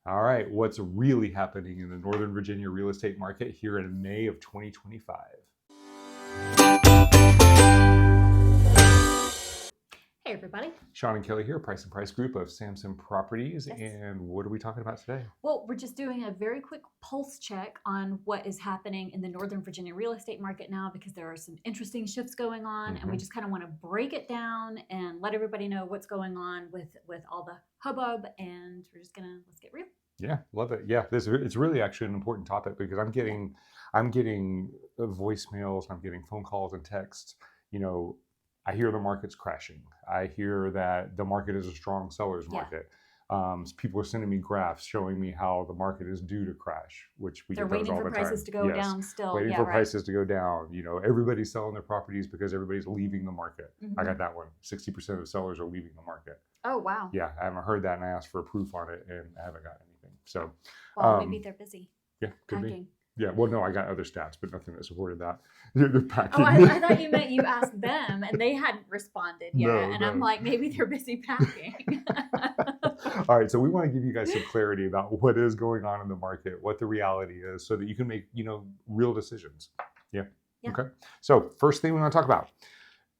All right, what's really happening in the Northern Virginia real estate market here in May of 2025? Hey everybody. Sean and Kelly here, Price and Price Group of Samson Properties. Yes. And what are we talking about today? Well, we're just doing a very quick pulse check on what is happening in the Northern Virginia real estate market now, because there are some interesting shifts going on, and we just kind of want to break it down and let everybody know what's going on with all the hubbub, and we're just gonna, let's get real. Yeah, love it. Yeah, it's really actually an important topic because I'm getting voicemails, I'm getting phone calls and texts. You know, I hear the market's crashing. I hear that the market is a strong seller's market. People are sending me graphs showing me how the market is due to crash, which we They're get those waiting all for the time. prices to go down still. Waiting for prices to go down. You know, everybody's selling their properties because everybody's leaving the market. I got that one. 60% of sellers are leaving the market. Oh, wow. Yeah, I haven't heard that, and I asked for proof on it, and I haven't got anything. So, well, maybe they're busy. Yeah, could packing. be. Yeah, well, no, I got other stats, but nothing that supported that. They're packing. Oh, I thought you meant you asked them and they hadn't responded yet. No. I'm like, maybe they're busy packing. All right, so we want to give you guys some clarity about what is going on in the market, what the reality is, so that you can make, real decisions. Yeah. Okay. So first thing we want to talk about,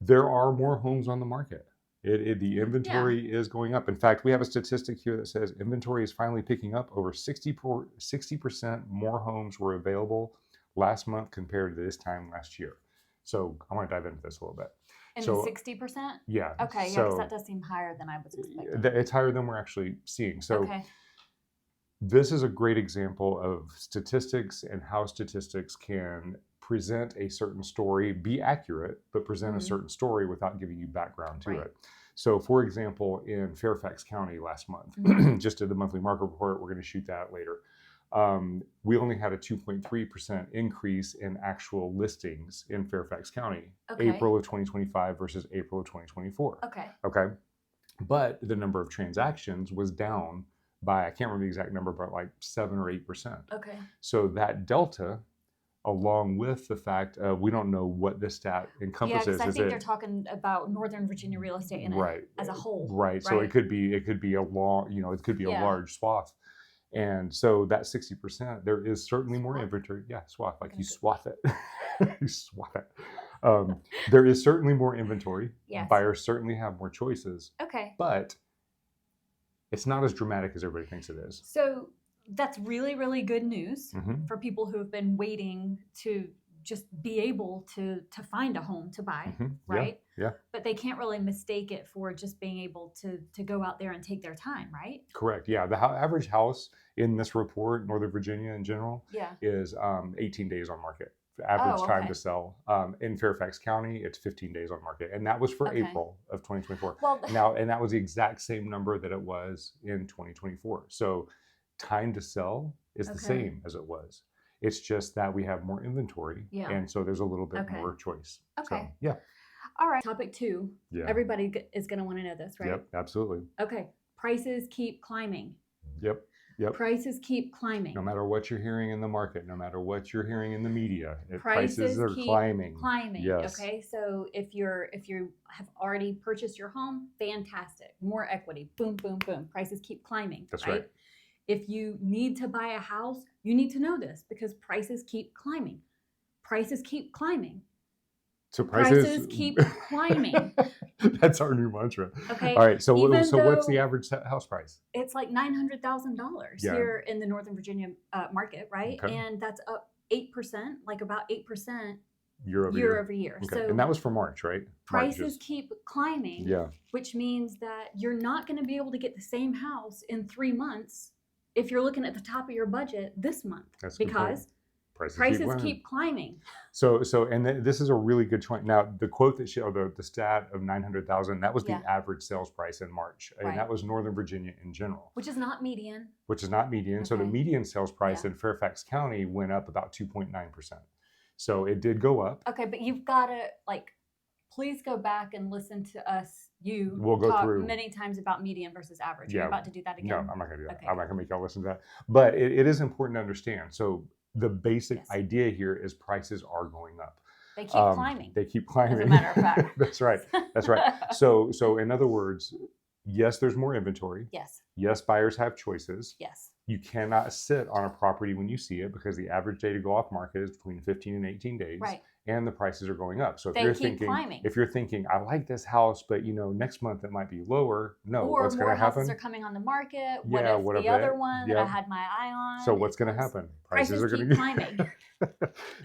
there are more homes on the market. The inventory is going up. In fact, we have a statistic here that says inventory is finally picking up. Over 60% more homes were available last month compared to this time last year. So I want to dive into this a little bit. And 60%? Yeah. Okay, yeah, because that does seem higher than I was expecting. It's higher than we're actually seeing. So this is a great example of statistics and how statistics can present a certain story, be accurate, but present a certain story without giving you background to it. So for example, in Fairfax County last month, just did the monthly market report, we're going to shoot that later. We only had a 2.3% increase in actual listings in Fairfax County, April of 2025 versus April of 2024. Okay. But the number of transactions was down by, I can't remember the exact number, but like 7 or 8%. Okay. So that delta, along with the fact we don't know what this stat encompasses. Yeah, because I think they're talking about Northern Virginia real estate as a whole. Right. So it could be a long, it could be a large swath. And so that 60%, there is certainly more inventory. Yeah, swath, like you swath it. You swath it. There is certainly more inventory. Yes. Buyers certainly have more choices. Okay. But it's not as dramatic as everybody thinks it is. So that's really, really good news for people who have been waiting to just be able to find a home to buy, right? Yeah. But they can't really mistake it for just being able to go out there and take their time, right? Correct. Yeah. The average house in this report, Northern Virginia in general, is 18 days on market. Average time to sell. In Fairfax County, it's 15 days on market. And that was for April of 2024. Well, and that was the exact same number that it was in 2024. So time to sell is the same as it was. It's just that we have more inventory. Yeah. And so there's a little bit more choice. Okay. So, yeah. All right. Topic 2. Yeah. Everybody is going to want to know this, right? Yep, absolutely. Okay. Prices keep climbing. Yep. Prices keep climbing. No matter what you're hearing in the market, no matter what you're hearing in the media, prices are climbing. Yes. Okay. So if you have already purchased your home, fantastic. More equity. Boom, boom, boom. Prices keep climbing. That's right. If you need to buy a house, you need to know this because prices keep climbing. Prices keep climbing. So prices keep climbing. That's our new mantra. Okay. All right. So what's the average house price? It's like $900,000 here in the Northern Virginia market, right? Okay. And that's up 8%, like about 8% year over year. Okay. So, and that was for March, right? Prices keep climbing. Yeah. Which means that you're not going to be able to get the same house in 3 months if you're looking at the top of your budget this month. That's because prices keep climbing. So, and this is a really good point. Now, the quote that the stat of 900,000, that was the average sales price in March, and that was Northern Virginia in general, which is not median. Okay. So the median sales price in Fairfax County went up about 2.9%. So it did go up. Okay, but you've got to please go back and listen to us. We'll go talk through many times about median versus average. You're about to do that again? No, I'm not going to do that. Okay. I'm not going to make y'all listen to that. But it is important to understand. So the basic idea here is prices are going up. They keep climbing. They keep climbing. As a matter of fact. That's right. That's right. So in other words, yes, there's more inventory. Yes. Yes, buyers have choices. Yes. You cannot sit on a property when you see it because the average day to go off market is between 15 and 18 days. Right. And the prices are going up. So They keep climbing. if you're thinking, I like this house, but next month it might be lower. No, or what's going to happen? More houses are coming on the market. Yeah, what if the other one that I had my eye on? So what's going to happen? Prices are going to keep climbing.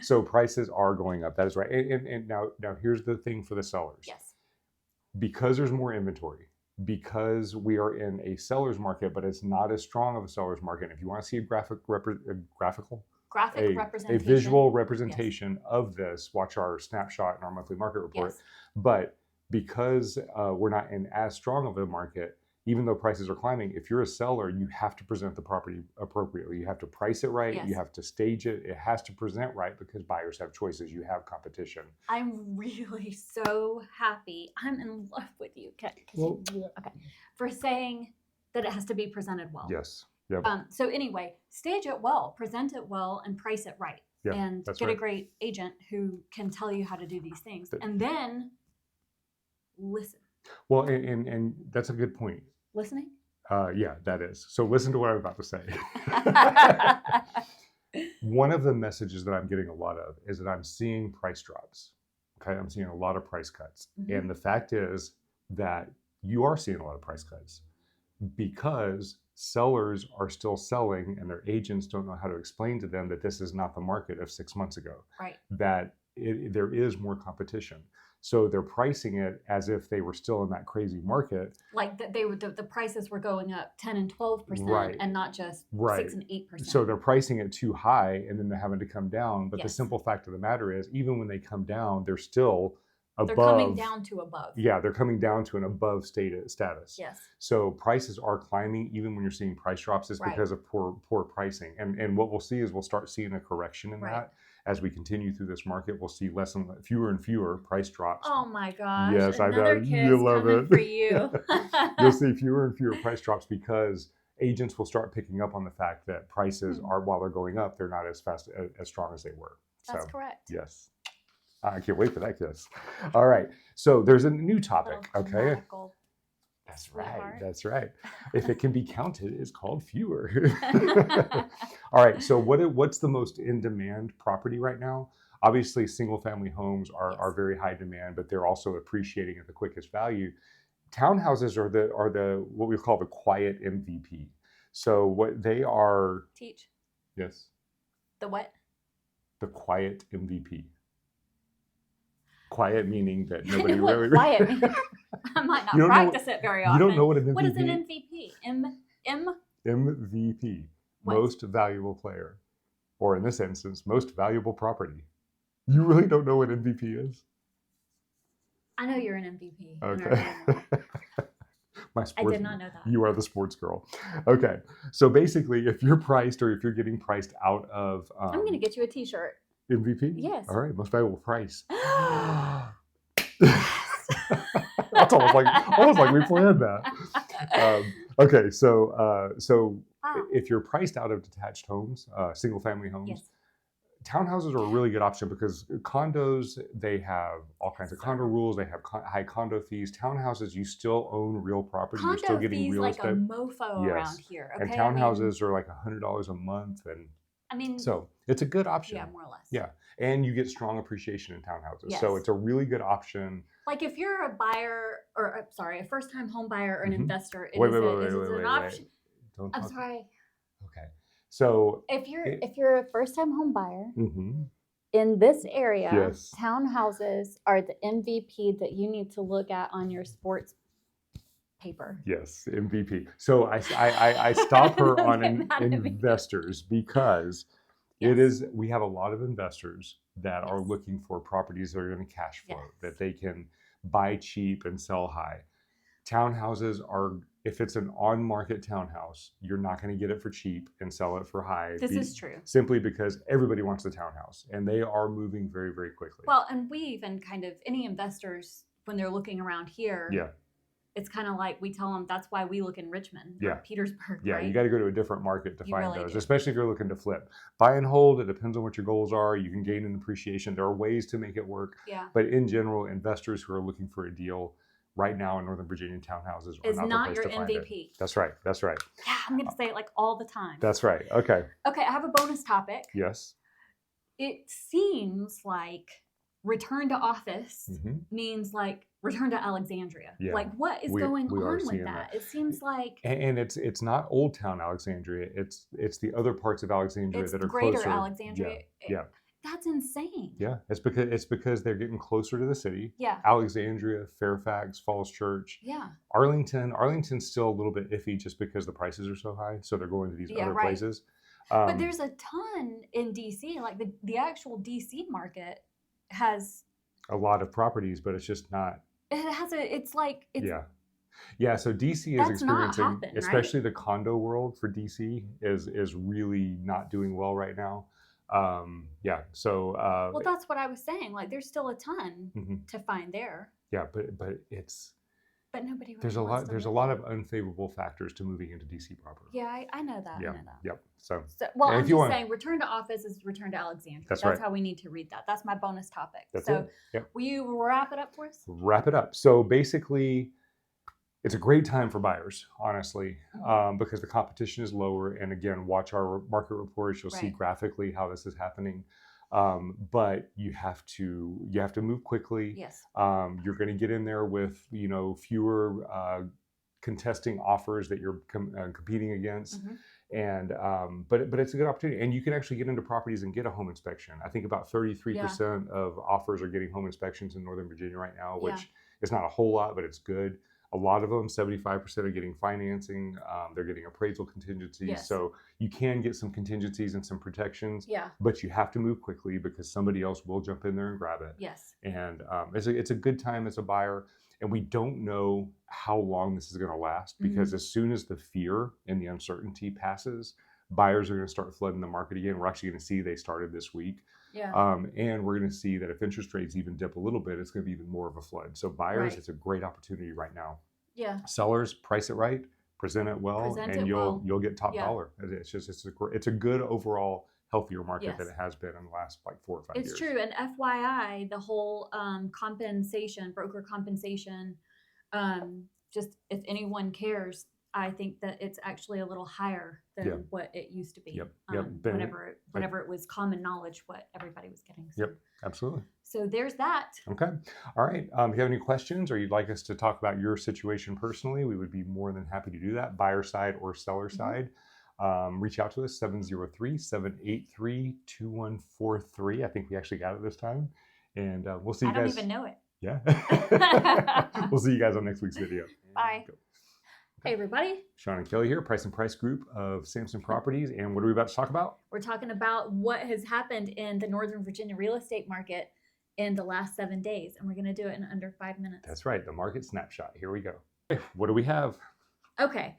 So prices are going up. That is right. And now here's the thing for the sellers. Yes. Because there's more inventory, because we are in a seller's market, but it's not as strong of a seller's market. If you want to see a visual representation of this, watch our snapshot in our monthly market report. Yes. But because we're not in as strong of a market, even though prices are climbing, if you're a seller, you have to present the property appropriately. You have to price it right. Yes. You have to stage it. It has to present right because buyers have choices. You have competition. I'm really so happy. I'm in love with you, for saying that it has to be presented well. Yes. Yep. So anyway, stage it well, present it well, and price it right. Yep, and get a great agent who can tell you how to do these things. And then listen. Well, and that's a good point. Listening? Yeah, that is. So listen to what I'm about to say. One of the messages that I'm getting a lot of is that I'm seeing price drops. Okay, I'm seeing a lot of price cuts. Mm-hmm. And the fact is that you are seeing a lot of price cuts because sellers are still selling and their agents don't know how to explain to them that this is not the market of 6 months ago. Right. That there is more competition. So they're pricing it as if they were still in that crazy market. Like the prices were going up 10 and 12%, right. and not just 6 and 8%. So they're pricing it too high and then they're having to come down. But the simple fact of the matter is, even when they come down, they're still above. They're coming down to above. Yeah, they're coming down to an above status. Yes. So prices are climbing even when you're seeing price drops. It's because of poor pricing. And what we'll see is we'll start seeing a correction in that. As we continue through this market, we'll see fewer and fewer price drops. Oh my gosh. Yes, I know. You love it. For you. You'll see fewer and fewer price drops because agents will start picking up on the fact that prices are, while they're going up, they're not as fast, as strong as they were. That's correct. Yes. I can't wait for that kiss. All right. So there's a new topic. Okay. That's right. That's right. If it can be counted, it's called fewer. All right. So what's the most in-demand property right now? Obviously, single-family homes are very high demand, but they're also appreciating at the quickest value. Townhouses are the what we call the quiet MVP. So what they are. Teach. Yes. The what? The quiet MVP. Quiet meaning that nobody really. Quiet meaning. I might not practice it very often. You don't know what an MVP is? What is an MVP? MVP. What? Most valuable player. Or in this instance, most valuable property. You really don't know what MVP is? I know you're an MVP. Okay. I did not know that. You are the sports girl. Okay. So basically, if you're priced or if you're getting priced out of... I'm going to get you a t-shirt. MVP? Yes. All right. Most valuable price. That's almost like we planned that. Okay, so if you're priced out of detached homes, single family homes, townhouses are a really good option because condos, they have all kinds of condo rules. They have high condo fees. Townhouses, you still own real property. You're still getting real estate. Condo fees like a mofo around here. Okay? And townhouses are like $100 a month, and so it's a good option. Yeah, more or less. Yeah, and you get strong appreciation in townhouses. Yes. So it's a really good option. Like if you're a buyer, a first-time home buyer or an investor, it is an option. Don't I'm sorry. Okay, so if you're a first-time home buyer in this area, townhouses are the MVP that you need to look at on your sports paper. Yes, MVP. So I stop her on investors because we have a lot of investors that are looking for properties that are going to cash flow, that they can buy cheap and sell high. Townhouses are, if it's an on-market townhouse, you're not going to get it for cheap and sell it for high. This is true. Simply because everybody wants the townhouse and they are moving very, very quickly. Well, and we even any investors, when they're looking around here, it's kind of like we tell them that's why we look in Richmond or Petersburg. Yeah, right? You got to go to a different market to find those, do. Especially if you're looking to flip. Buy and hold, it depends on what your goals are. You can gain an appreciation. There are ways to make it work. Yeah. But in general, investors who are looking for a deal, right now in Northern Virginia, townhouses are Is not the not place your to find it. MVP. That's right. That's right. Yeah, I'm going to say it like all the time. That's right. Okay. Okay, I have a bonus topic. Yes. It seems like return to office means like return to Alexandria. Yeah. Like what is going on with that? It seems like, and it's not Old Town Alexandria. It's the other parts of Alexandria that are greater closer. Alexandria. Yeah. That's insane. Yeah, it's because they're getting closer to the city. Yeah. Alexandria, Fairfax, Falls Church. Yeah. Arlington's still a little bit iffy just because the prices are so high. So they're going to these other places. But there's a ton in DC. Like the actual DC market has a lot of properties, but it's just not. Yeah. So DC is experiencing, especially the condo world for DC is really not doing well right now. So well, that's what I was saying. Like there's still a ton to find there. Yeah, but it's. But nobody really there's a lot of unfavorable factors to moving into DC proper. Yeah, I know that. Yeah. I know that. Yep. So well, I'm just saying return to office is return to Alexandria. That's right. How we need to read that. That's my bonus topic. That's it. Yep. Will you wrap it up for us? Wrap it up. So basically, it's a great time for buyers, honestly, because the competition is lower. And again, watch our market reports. You'll see graphically how this is happening. But you have to move quickly. Yes. You're going to get in there with fewer contesting offers that you're competing against, and but it's a good opportunity, and you can actually get into properties and get a home inspection. I think about 33% of offers are getting home inspections in Northern Virginia right now, which is not a whole lot, but it's good. A lot of them, 75%, are getting financing. They're getting appraisal contingencies. Yes. So you can get some contingencies and some protections. Yeah. But you have to move quickly because somebody else will jump in there and grab it. Yes. And it's a good time as a buyer. And we don't know how long this is going to last because as soon as the fear and the uncertainty passes, buyers are going to start flooding the market again. We're actually going to see they started this week. Yeah. And we're going to see that if interest rates even dip a little bit, it's going to be even more of a flood. So buyers, it's a great opportunity right now. Yeah. Sellers, price it right, present it well, and you'll get top dollar. It's a good overall healthier market than it has been in the last 4 or 5 years. It's true. And FYI, the whole broker compensation, just if anyone cares, I think that it's actually a little higher than what it used to be. Whenever it was common knowledge what everybody was getting. So. Yep, absolutely. So there's that. Okay. All right. If you have any questions or you'd like us to talk about your situation personally, we would be more than happy to do that, buyer side or seller side. Reach out to us, 703-783-2143. I think we actually got it this time. And we'll see you guys. I don't even know it. Yeah. We'll see you guys on next week's video. Bye. Hey everybody. Sean and Kelly here, Price and Price Group of Sampson Properties. And what are we about to talk about? We're talking about what has happened in the Northern Virginia real estate market in the last 7 days. And we're going to do it in under 5 minutes. That's right. The market snapshot. Here we go. What do we have? Okay.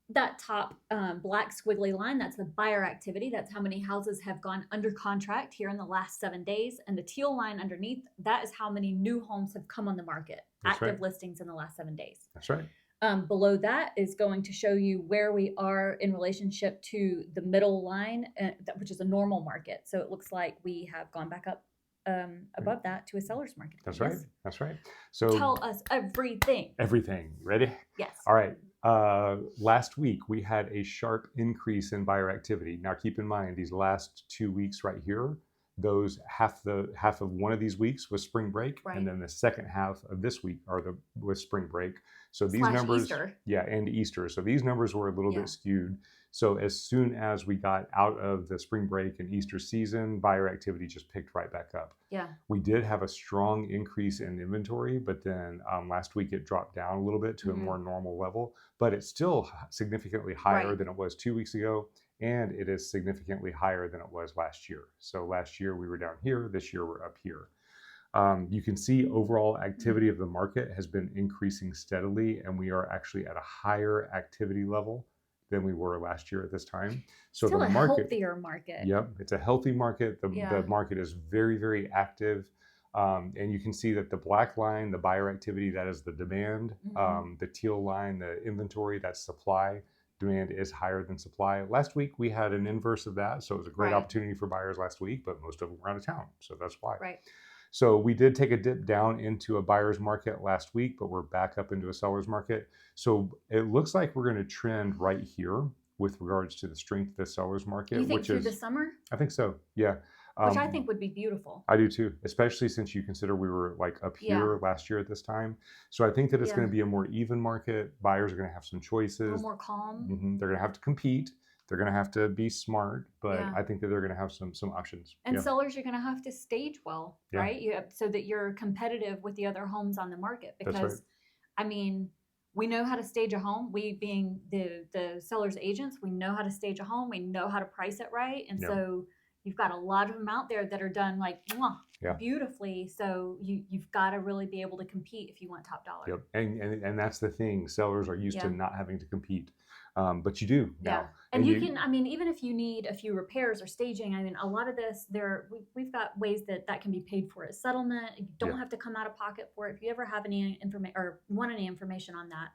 That top black squiggly line, that's the buyer activity. That's how many houses have gone under contract here in the last 7 days. And the teal line underneath, that is how many new homes have come on the market. Active listings in the last 7 days. That's right. Below that is going to show you where we are in relationship to the middle line, which is a normal market. So it looks like we have gone back up above that to a seller's market. That's right. That's right. So tell us everything. Everything. Ready? Yes. All right. Last week we had a sharp increase in buyer activity. Now keep in mind these last 2 weeks right here, those half of one of these weeks was spring break, and then the second half of this week was spring break. So these numbers, Easter. And Easter. So these numbers were a little bit skewed. So as soon as we got out of the spring break and Easter season, buyer activity just picked right back up. Yeah. We did have a strong increase in inventory, but then last week it dropped down a little bit to a more normal level, but it's still significantly higher than it was 2 weeks ago. And it is significantly higher than it was last year. So last year we were down here, this year we're up here. You can see overall activity of the market has been increasing steadily, and we are actually at a higher activity level than we were last year at this time. So still the healthier market. Yep, it's a healthy market. The market is very, very active. And you can see that the black line, the buyer activity, that is the demand. The teal line, the inventory, that's supply. Demand is higher than supply. Last week we had an inverse of that, so it was a great opportunity for buyers last week, but most of them were out of town, so that's why. Right. So we did take a dip down into a buyer's market last week, but we're back up into a seller's market. So it looks like we're going to trend right here with regards to the strength of the seller's market. You think through the summer? I think so, yeah. Which I think would be beautiful. I do too, especially since you consider we were like up here last year at this time. So I think that it's going to be a more even market. Buyers are going to have some choices. A little more calm. They're going to have to compete. They're going to have to be smart, but I think that they're going to have some options. And sellers, you're going to have to stage well, right? So that you're competitive with the other homes on the market. Because, I mean, we know how to stage a home. We being the seller's agents, we know how to stage a home. We know how to price it right. And so you've got a lot of them out there that are done like beautifully. So you've got to really be able to compete if you want top dollar. Yep. And that's the thing. Sellers are used to not having to compete. But you do now. And you can, I mean, even if you need a few repairs or staging, I mean, a lot of this, we've got ways that can be paid for as settlement. You don't have to come out of pocket for it. If you ever have any information or want any information on that,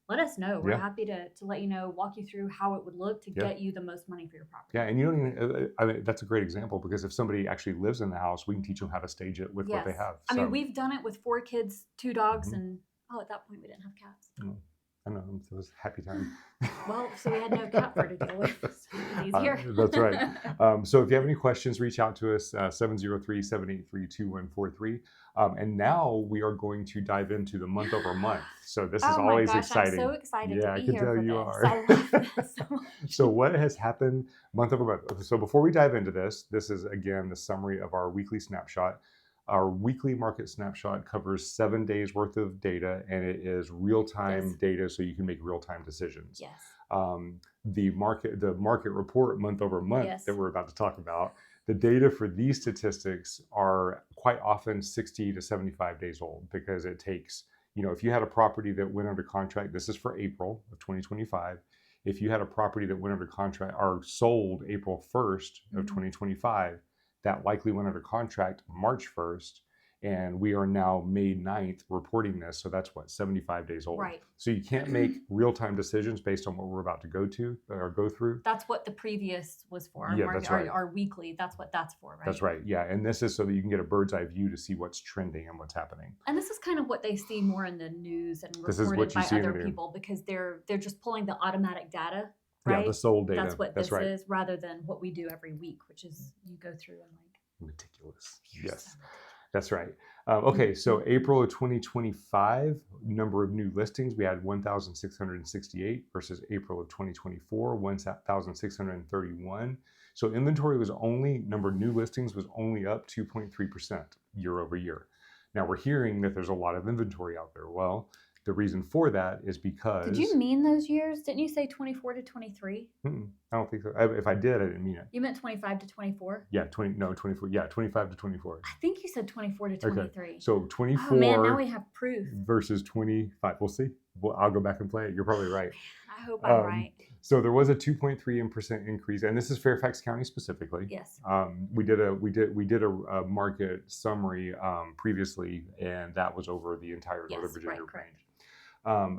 let us know. We're happy to let you know, walk you through how it would look to get you the most money for your property. Yeah, and you don't even, I mean, that's a great example because if somebody actually lives in the house, we can teach them how to stage it with what they have. I mean, we've done it with 4 kids, 2 dogs, and at that point we didn't have cats. I know, it was a happy time. Well, so we had no cat fur to deal with. So it was easier. That's right. So if you have any questions, reach out to us, 703-783-2143. And now we are going to dive into the month over month. So this is always exciting. I'm so excited to be I can here tell for you this. are. I love this so much. So what has happened month over month? So before we dive into this is, again, the summary of our weekly snapshot. Our weekly market snapshot covers 7 days worth of data, and it is real-time data, so you can make real-time decisions. Yes. The market report month over month that we're about to talk about, the data for these statistics are quite often 60 to 75 days old because it takes, if you had a property that went under contract, this is for April of 2025. If you had a property that went under contract or sold April 1st of 2025, that likely went under contract March 1st, and we are now May 9th reporting this. So that's 75 days old. Right. So you can't make real-time decisions based on what we're about to go through. That's what the previous was for. That's right. Our weekly, that's what that's for, right? That's right. Yeah. And this is so that you can get a bird's eye view to see what's trending and what's happening. And this is kind of what they see more in the news and reported by other people because they're just pulling the automatic data. Right? Yeah, the sold data. That's what this is, rather than what we do every week, which is you go through and meticulous. Yes, that's right. Okay, so April of 2025, number of new listings, we had 1,668 versus April of 2024, 1,631. So inventory number of new listings was only up 2.3% year over year. Now we're hearing that there's a lot of inventory out there. Well, the reason for that is because... Did you mean those years? Didn't you say 24 to 23? I don't think so. If I did, I didn't mean it. You meant 25 to 24? Yeah, 24. Yeah, 25 to 24. I think you said 24 to 23. Okay. So 24 oh, man, now we have proof. Versus 25. We'll see. I'll go back and play it. You're probably right. I hope I'm right. So there was a 2.3% increase, and this is Fairfax County specifically. Yes. We did a market summary previously, and that was over the entire Northern Virginia range.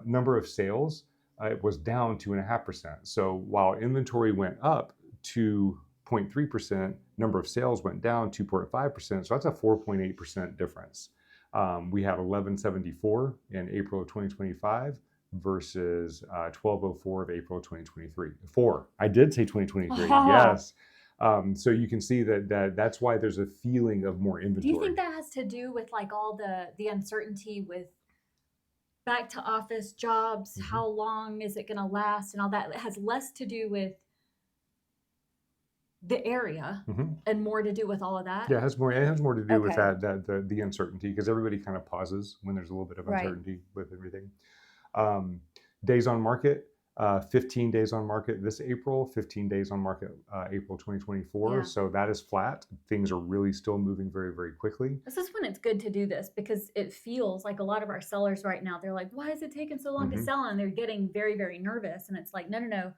Number of sales, it was down 2.5%. So while inventory went up 2.3%, number of sales went down 2.5%. So that's a 4.8% difference. We had 1174 in April of 2025 versus 1204 of April of 2023. I did say 2023. Yes. So you can see that's why there's a feeling of more inventory. Do you think that has to do with like all the uncertainty with back to office jobs, how long is it going to last and all that? It has less to do with the area and more to do with all of that. Yeah, it has more to do with the uncertainty because everybody kind of pauses when there's a little bit of uncertainty with everything. Days on market, 15 days on market this April, 15 days on market April 2024. So that is flat. Things are really still moving very, very quickly. This is when it's good to do this because it feels like a lot of our sellers right now, they're like, why is it taking so long to sell? And they're getting very, very nervous. And it's like, no.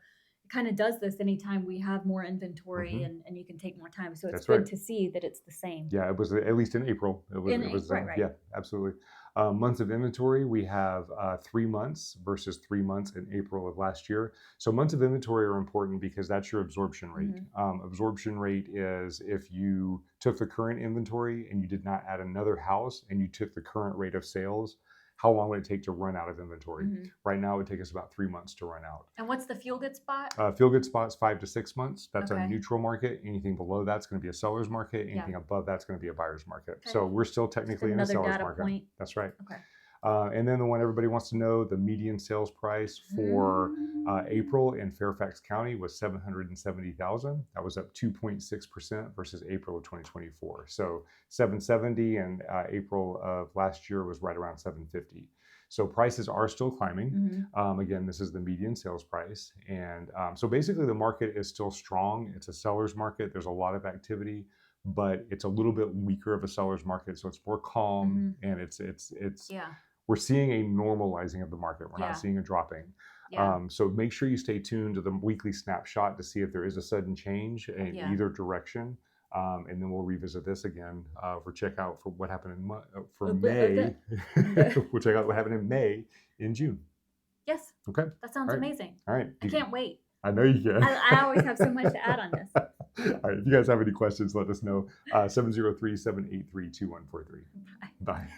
kind of does this anytime we have more inventory and you can take more time. So it's That's good right. to see that it's the same. Yeah, it was at least in April. It was Right, right. yeah, absolutely. Months of inventory, we have 3 months versus 3 months in April of last year. So months of inventory are important because that's your absorption rate. Absorption rate is if you took the current inventory and you did not add another house and you took the current rate of sales, how long would it take to run out of inventory? Right now, it would take us about 3 months to run out. And what's the feel good spot? Feel good spot's 5 to 6 months. That's Okay. a neutral market. Anything below that's going to be a seller's market. Anything above that's going to be a buyer's market. Okay. So we're still technically in a seller's data market. Point. That's right. Okay. And then the one everybody wants to know, the median sales price for April in Fairfax County was $770,000. That was up 2.6% versus April of 2024. So 770 and April of last year was right around 750. So prices are still climbing. Again, this is the median sales price. And so basically the market is still strong. It's a seller's market. There's a lot of activity, but it's a little bit weaker of a seller's market. So it's more calm and it's we're seeing a normalizing of the market. We're not seeing a dropping. So make sure you stay tuned to the weekly snapshot to see if there is a sudden change in either direction. And then we'll revisit this again for checkout for what happened in May. We'll check out what happened in May in June. Yes. Okay. That sounds amazing. All right. I can't wait. I know you can. I always have so much to add on this. All right. If you guys have any questions, let us know. 703-783-2143. Bye.